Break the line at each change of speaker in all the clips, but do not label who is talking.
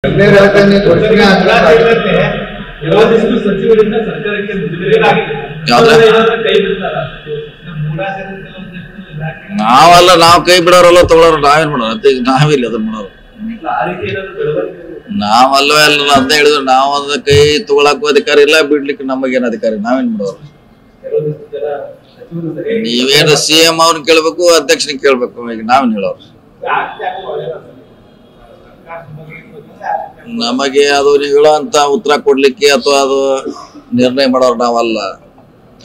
ರಾಜಧಾನಿ ಘೋಷಣೆ
ಸಚಿವರಿಂದ ಸರ್ಕಾರಕ್ಕೆ
ನಾವಲ್ಲ, ನಾವು ಕೈ ಬಿಡೋರಲ್ಲ ತಗೊಳೋರು, ನಾವೇನ್ ಮಾಡೋರು? ನಾವಿಲ್ಲ ಅದನ್ನ ಮಾಡೋರು. ನಾವಲ್ವೇ ಅಲ್ಲ ಅಂತ ಹೇಳಿದ್ರು. ನಾವು ಅದ ಕೈ ತಗೊಳಕ್ಕೂ ಅಧಿಕಾರ ಇಲ್ಲ, ಬಿಡ್ಲಿಕ್ಕೆ ನಮಗೇನು ಅಧಿಕಾರ? ನಾವೇನ್ ಮಾಡೋರು? ನೀವೇನು CM ಅವ್ರನ್ನ ಕೇಳ್ಬೇಕು, ಅಧ್ಯಕ್ಷನಿಗೆ ಕೇಳ್ಬೇಕು. ಈಗ ನಾವೇನ್ ಹೇಳೋರು? ನಮಗೆ ಅದು ನೀವು ಹೇಳೋಂತ ಉತ್ತರ ಕೊಡ್ಲಿಕ್ಕೆ ಅಥವಾ ಅದು ನಿರ್ಣಯ ಮಾಡೋರು ನಾವಲ್ಲ.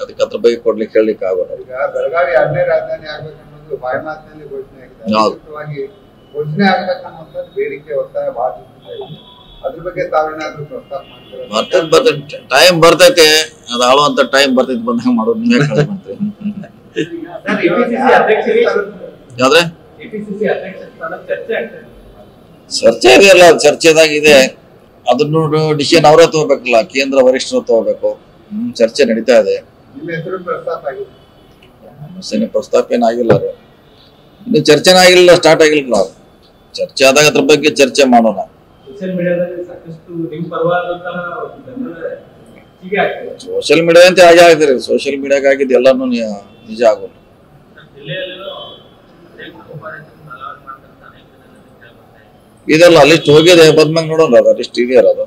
ಅದಕ್ಕೆ ಅದ್ರ ಬಗ್ಗೆ ಕೊಡ್ಲಿಕ್ಕೆ ಹೇಳಲಿಕ್ಕೆ ಆಗೋಲ್ಲ.
ಈಗ ಬೆಳಗಾವಿ 2ನೇ ರಾಜಧಾನಿ ಆಗ್ಬೇಕನ್ನೋದು ಬಾಯಿ ಮಾತಿನಲ್ಲಿ ಘೋಷಣೆ ಆಗಿದೆ. ಘೋಷಣೆ ಆಗ್ಬೇಕನ್ನೋದು ಬೇಡಿಕೆ ಒತ್ತಾಯ ಬಹಳ ಅದ್ರ ಬಗ್ಗೆ ತಾವೇನಾದ್ರೂ ಪ್ರಸ್ತಾಪ ಮಾಡ್ತೀರಾ?
ಟೈಮ್ ಬರ್ತೈತೆ, ಅದು ಆಳುವಂತ ಟೈಮ್ ಬರ್ತೈತೆ, ಬಂದಾಗ ಮಾಡೋದು. ನೀವೇ ಕೇಳ್ಕೊಂತೀರಿ ಯಾವ್ದ್ರೆ ಚರ್ಚೆ ಇದೆಯಲ್ಲ, ಚರ್ಚೆದಾಗಿದೆ. ಅದನ್ನು ಡಿಸಿಷನ್ ಅವರೇ ತಗೋಬೇಕಲ್ಲ, ಕೇಂದ್ರ ವರಿಷ್ಠರು ತಗೋಬೇಕು. ಚರ್ಚೆ ನಡೀತಾ ಇದೆ.
ನಿಮ್ಮ ಹೆಸರು ಪ್ರಸ್ತಾಪ ಆಗಿದೆ?
ಪ್ರಸ್ತಾಪ ಏನಾಗಿಲ್ಲ, ಇನ್ನು ಚರ್ಚೆನ ಆಗಿಲ್ಲ, ಸ್ಟಾರ್ಟ್ ಆಗಿಲ್ಲ. ಚರ್ಚೆ ಆದಾಗ ಅದ್ರ ಬಗ್ಗೆ ಚರ್ಚೆ ಮಾಡೋಣ. ಸೋಷಿಯಲ್ ಮೀಡಿಯಾ ಅಂತ ಹಾಗೆ ಆಗಿದ್ರಿ. ಸೋಷಿಯಲ್ ಮೀಡಿಯಾಗ ಆಗಿದ್ದು ಎಲ್ಲಾನು ನಿಜ ಆಗೋಲ್ಲ. ಇದೆಲ್ಲ ಲಿಸ್ಟ್ ಹೋಗಿದೆ, ಬದ್ಮಾಗ ನೋಡೋಣ. ಅದು ಲಿಸ್ಟ್ ಇದೆಯಲ್ಲ, ಅದು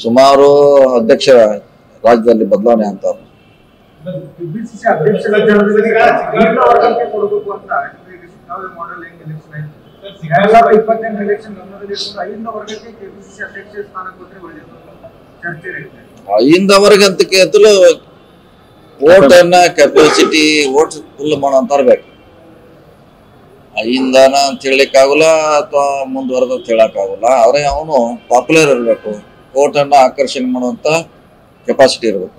ಸುಮಾರು ಅಧ್ಯಕ್ಷ ರಾಜ್ಯದಲ್ಲಿ ಬದಲಾವಣೆ ಅಂತ. ಐದವರೆಗೆ ಅಂತಲೂ ವೋಟ್ ಅನ್ನ ಕೆಪಾಸಿಟಿ ವೋಟ್ ಫುಲ್ ಮಾಡೋ ಅಂತ ಇರ್ಬೇಕು. ಐದಾನ ಅಂತ ಹೇಳಲಿಕ್ಕೆ ಆಗೋಲ್ಲ, ಅಥವಾ ಮುಂದುವರೆದ ಅಂತ ಹೇಳಕ್ ಆಗೋಲ್ಲ. ಅವ್ರೆ ಅವನು ಪಾಪ್ಯುಲರ್ ಇರಬೇಕು, ವೋಟ್ ಅನ್ನ ಆಕರ್ಷಣೆ ಮಾಡುವಂತ ಕೆಪಾಸಿಟಿ ಇರಬೇಕು.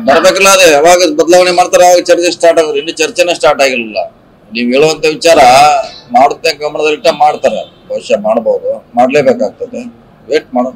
ಬರ್ಬೇಕಲ್ಲ, ಅದೇ ಯಾವಾಗ ಬದಲಾವಣೆ ಮಾಡ್ತಾರೆ ಅವಾಗ ಚರ್ಚೆ ಸ್ಟಾರ್ಟ್ ಆಗುತ್ತೆ. ಇನ್ನು ಚರ್ಚೆನೇ ಸ್ಟಾರ್ಟ್ ಆಗಿರಲಿಲ್ಲ. ನೀವ್ ಹೇಳುವಂತ ವಿಚಾರ ಮಾಡುತ್ತೆ ಗಮನದಲ್ಲಿಟ್ಟ ಮಾಡ್ತಾರೆ. ಬಹುಶಃ ಮಾಡಬಹುದು, ಮಾಡ್ಲೇಬೇಕಾಗ್ತದೆ. ವೇಟ್ ಮಾಡೋಣ.